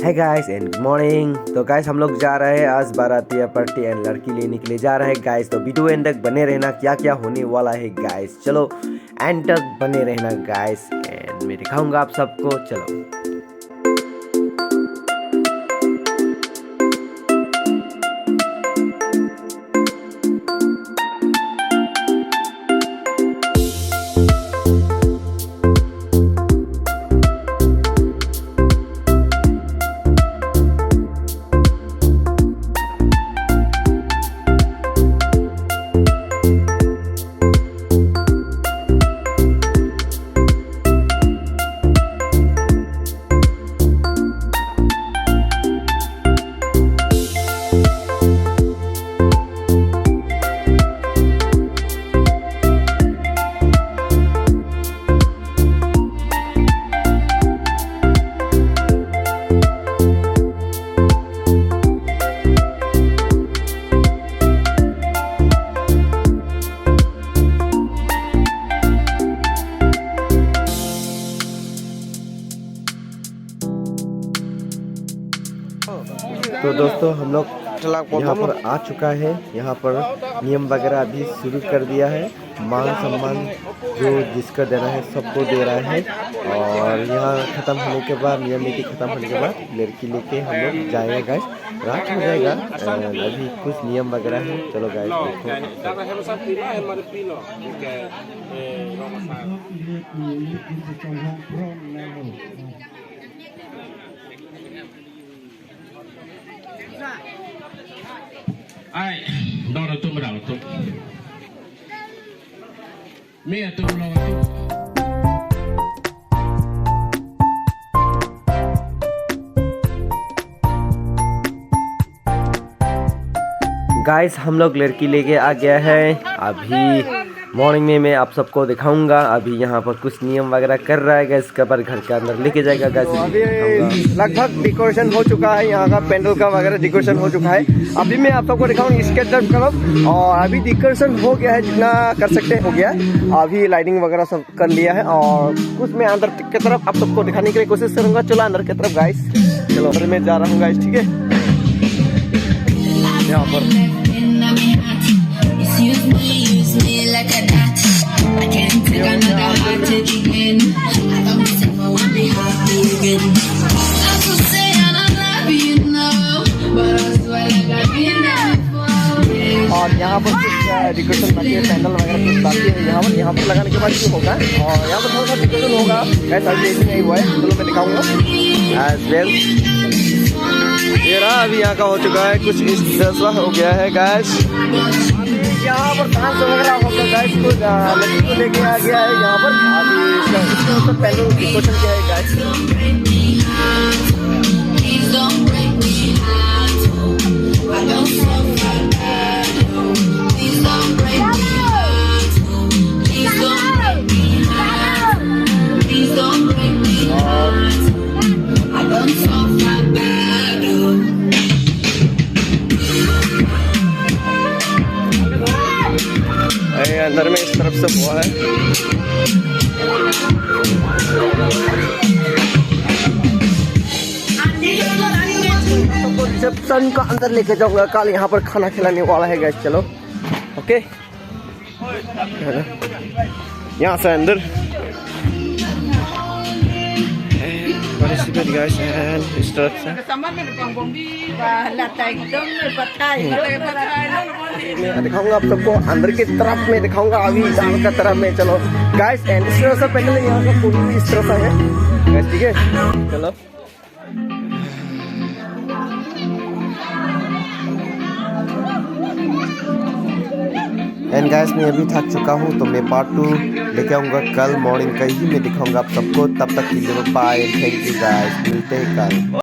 है guys and good morning. तो guys हम लोग जा रहे हैं आज बारातिया पार्टी एंड लड़की लेने के लिए जा रहे हैं गाइस। तो वीडियो एंड तक बने रहना, क्या क्या होने वाला है गाइस। चलो एंड तक बने रहना गाइस एंड मैं दिखाऊंगा आप सबको। चलो तो दोस्तों हम लोग यहाँ पर आ चुका है। यहाँ पर नियम वगैरह अभी शुरू कर दिया है। मान सम्मान जो जिसका देना है सबको दे रहा है। और यहाँ ख़त्म होने के बाद, नियम नीति ख़त्म होने के बाद लड़की लेके हम लोग जाएंगे गाइस। रात हो जाएगा, अभी कुछ नियम वगैरह है। चलो guys ai đo đầu tung đầu tung mía tung lo tung guys हम लोग लड़की लेके आ गया है। अभी मॉर्निंग में मैं आप सबको दिखाऊंगा। अभी यहाँ पर कुछ नियम वगैरह कर रहा है गैस, इसके बाद घर के अंदर लेके जाएगा गैस। अभी लगभग डेकोरेशन हो चुका है, यहाँ का पेंडल का वगैरह डेकोरेशन हो चुका है। अभी मैं आप सबको दिखाऊंगा स्केच क्लब। और अभी डेकोरेशन हो गया है, जितना कर सकते हो गया। अभी लाइटिंग वगैरह सब कर लिया है और कुछ मैं अंदर की तरफ आप सबको दिखाने के लिए कोशिश करूंगा। चलो अंदर की तरफ गाइस, चलो अंदर में जा रहा हूँ गाइस, ठीक है। यहाँ पर और यहाँ पर कुछ डेकोरेशन बाकी है, पैनल वगैरह कुछ बाकी है। यहाँ पर लगाने के बाद क्या होगा, और यहाँ पर थोड़ा सा डेकोरेशन होगा गैस। अभी ऐसे नहीं हुआ है, चलो मैं दिखाऊंगा एज वेल। ये रहा अभी यहाँ का हो चुका है, कुछ इस तरह हो गया है गैस। यहाँ पर डांस वगैरह होगा गैस, कुछ लड़की को लेके आ गया है यहाँ पर। अभी पैनल डेकोरेशन किया है गैस। अंदर में इस तरफ से हुआ है। रिसेप्शन का अंदर लेके जाऊंगा, कल यहाँ पर खाना खिलाने वाला है गैस। चलो ओके, यहाँ से अंदर इस तरफ से मैं दिखाऊंगा आप सबको अंदर की तरफ में दिखाऊंगा। अभी जाल का तरफ में चलो गाइस। एंड इस तरह से पहले यहाँ का पूरी इस तरह से है गाइस, ठीक है। चलो एंड गाइस मैं अभी थक चुका हूँ, तो मैं पार्ट 2 लेके आऊँगा कल मॉर्निंग का ही मैं दिखाऊंगा आप सबको। तब तक के लिए बाय, थैंक यू गाइस, मिलते हैं कल।